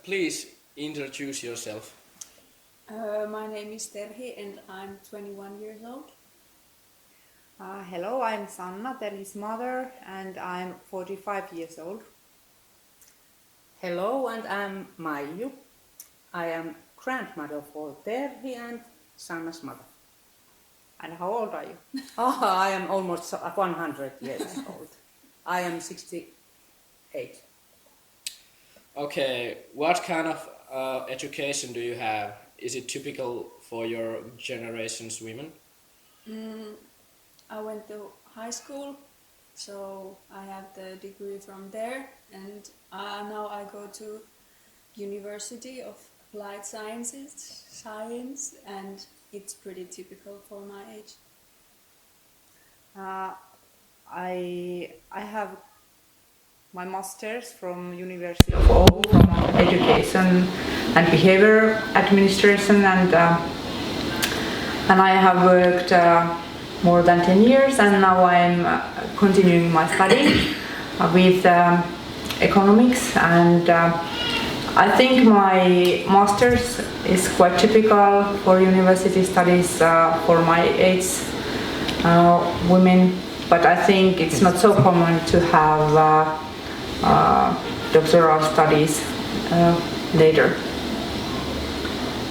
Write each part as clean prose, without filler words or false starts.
Please introduce yourself. My name is Terhi and I'm 21 years old. Hello, I'm Sanna, Terhi's mother, and I'm 45 years old. Hello, and I'm Maiju. I am grandmother for Terhi and Sanna's mother. And how old are you? I am almost 100 years old. I am 68. Okay, what kind of education do you have? Is it typical for your generation's women? I went to high school, so I have the degree from there, and now I go to University of Applied Science, and it's pretty typical for my age. I have my master's from University of Oulu from Education and Behavior Administration, and I have worked more than 10 years, and now I'm continuing my study with economics, and I think my master's is quite typical for university studies for my age women, but I think it's not so common to have doctoral studies later.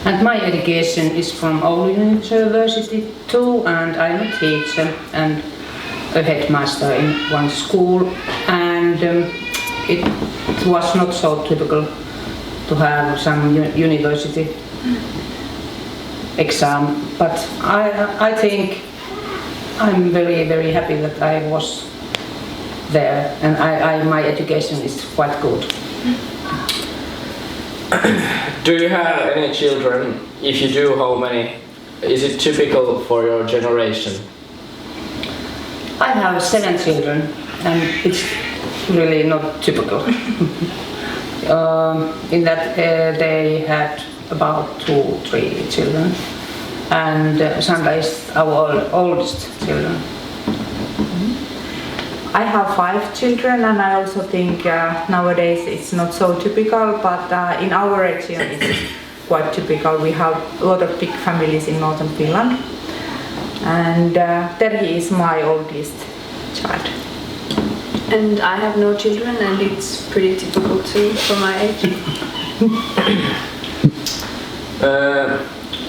And my education is from Oulu University too, and I'm a teacher and a headmaster in one school, and it was not so typical to have some university exam, but I think I'm very happy that I was there, and my education is quite good. Do you have any children? If you do, how many? Is it typical for your generation? I have 7 children, and it's really not typical. In that they had about 2-3 children, and Sandra is our oldest children. I have 5 children, and I also think nowadays it's not so typical, but in our region it's quite typical. We have a lot of big families in northern Finland, and Terhi is my oldest child. And I have no children, and it's pretty typical too for my age.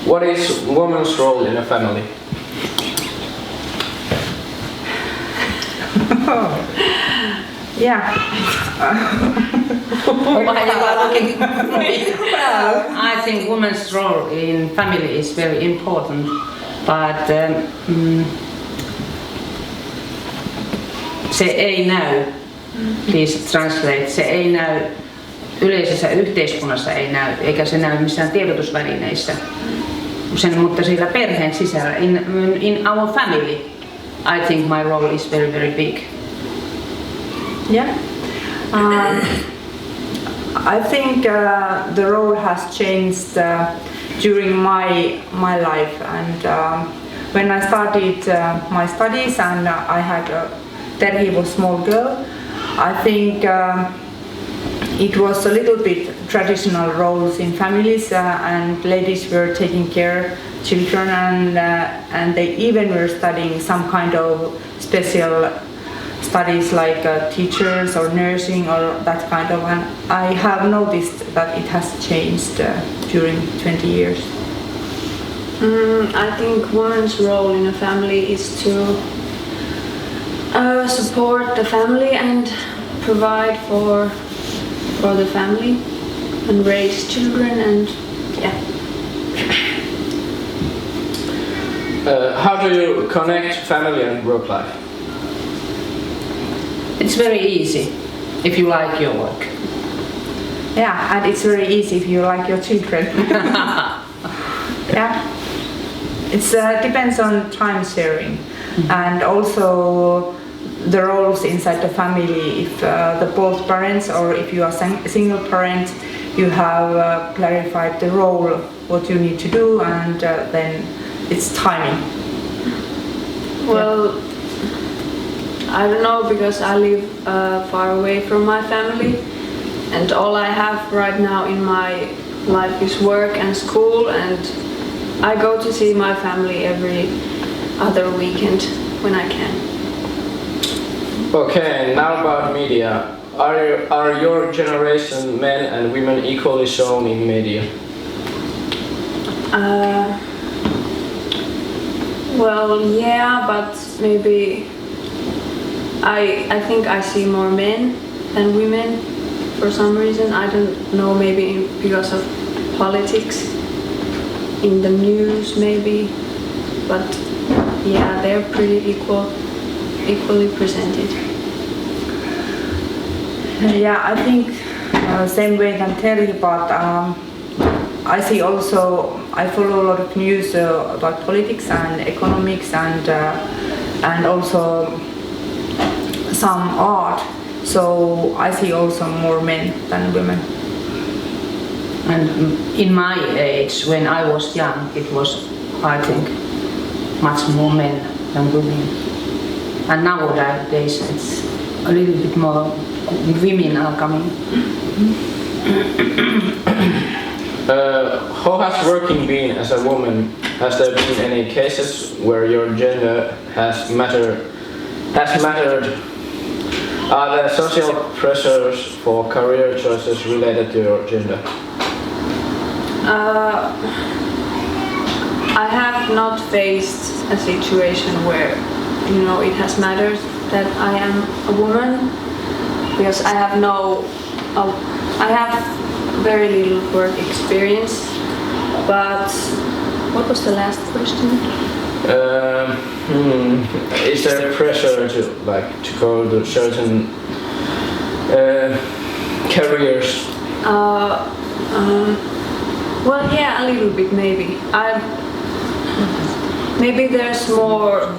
What is woman's role in a family? Yeah. Why you are looking at me? I think women's role in family is very important, but se ei näy. Please translate. Se ei näy yleisessä yhteiskunnassa, ei näy, eikä se näy missään tiedotusvälineissä. Mutta siellä perheen sisällä, in our family, I think my role is very big. Yeah. I think the role has changed during my life, and when I started my studies and I had Terhi was a small girl, I think it was a little bit traditional roles in families, and ladies were taking care of children, and they even were studying some kind of special studies like teachers or nursing or that kind of, and I have noticed that it has changed during 20 years. I think woman's role in a family is to support the family and provide for the family and raise children, and yeah. How do you connect family and work life? It's very easy if you like your work. Yeah, and it's very easy if you like your children. Yeah, it depends on time sharing, and also the roles inside the family. If the both parents, or if you are a single parent, you have clarified the role, what you need to do, and then it's timing. Well, I don't know, because I live far away from my family, and all I have right now in my life is work and school, and I go to see my family every other weekend when I can. Okay, now about media. Are your generation men and women equally shown in media? Well, yeah, but maybe I think I see more men than women for some reason. I don't know, maybe because of politics in the news maybe, but yeah, they're pretty equally presented. Yeah, I think same way than Terry, but I see also, I follow a lot of news about politics and economics and also some art, so I see also more men than women. And in my age, when I was young, it was, I think, much more men than women. And nowadays it's a little bit more women are coming. How has working been as a woman? Has there been any cases where your gender has mattered? Are there social pressures for career choices related to your gender? I have not faced a situation where, you know, it has mattered that I am a woman, because I have very little work experience. But what was the last question? Is there pressure to go to certain careers? Well, yeah, a little bit maybe. Maybe there's more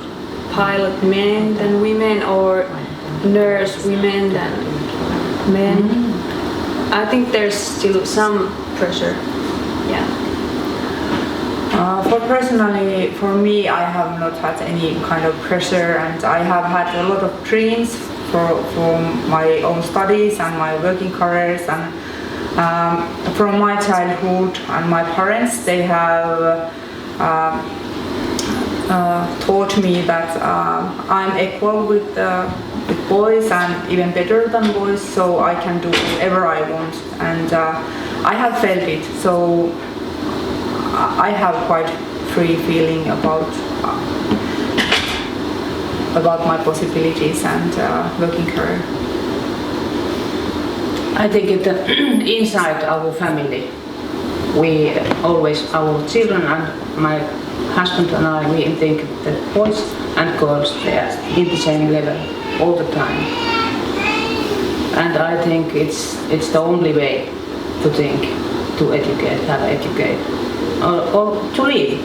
pilot men than women, or nurse women than men. I think there's still some pressure. Yeah. For me, I have not had any kind of pressure, and I have had a lot of dreams for my own studies and my working careers, and from my childhood, and my parents, they have taught me that I'm equal with boys and even better than boys, so I can do whatever I want, and I have felt it, so I have quite free feeling about my possibilities and working career. I think inside our family, we always, our children and my husband and I, we think that boys and girls, they are in the same level all the time. And I think it's the only way to think, to educate, or to live.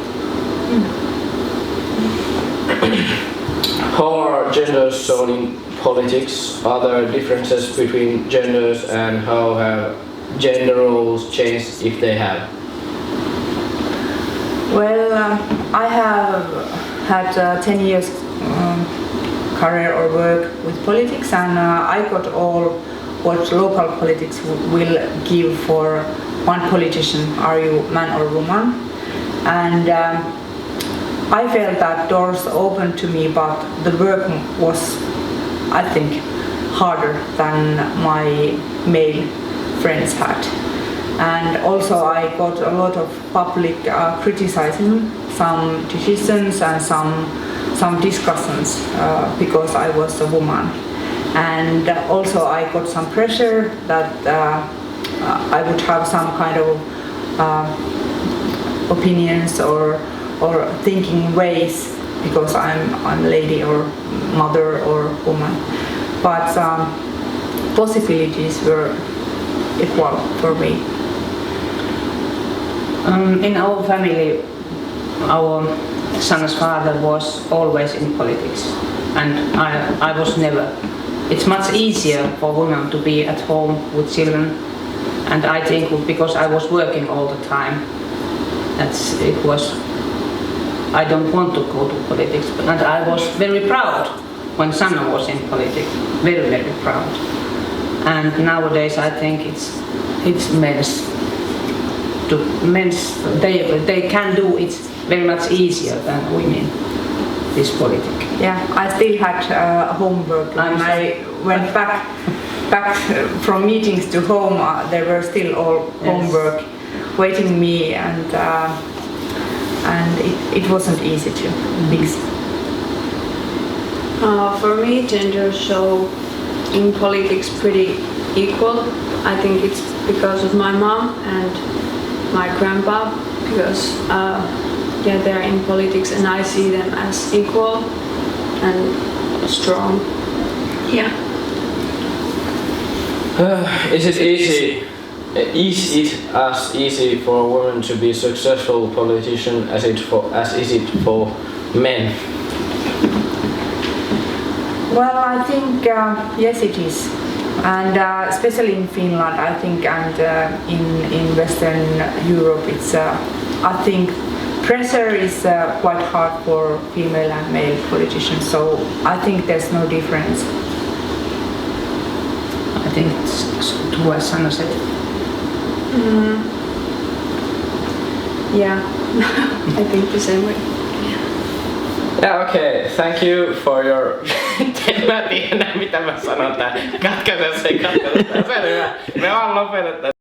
How are genders shown in politics? Are there differences between genders, and how have gender roles changed if they have? Well, I have had 10 years career or work with politics, and I got all what local politics will give for one politician, are you man or woman, and I felt that doors opened to me, but the work was, I think, harder than my male friends had. And also I got a lot of public criticizing some decisions and some discussions because I was a woman. And also I got some pressure that I would have some kind of opinions or thinking ways because I'm a lady or mother or woman. But possibilities were equal for me. In our family, our son's father was always in politics, and I was never. It's much easier for women to be at home with children, and I think because I was working all the time, I don't want to go to politics, and I was very proud when Sanna was in politics, very, very proud. and nowadays I think it's men's they can do it very much easier than women, this politics. Yeah, I still had homework and I went back from meetings to home. There were still all homework waiting me, and it wasn't easy to fix. For me, gender show in politics pretty equal. I think it's because of my mom and my grandpa, because they're in politics and I see them as equal and strong. Yeah. Is it easy? Is it as easy for a woman to be a successful politician as is it for men? Well, I think yes, it is, and especially in Finland, I think, and in Western Europe, it's. I think pressure is quite hard for female and male politicians. So I think there's no difference. I think it's true as Sanna said. Yeah, I think the same way. Yeah, okay. Thank you for your... En mä tiedä mitä mä sanon tää. Katkaise se, se on hyvä. Me vaan lopetetaan.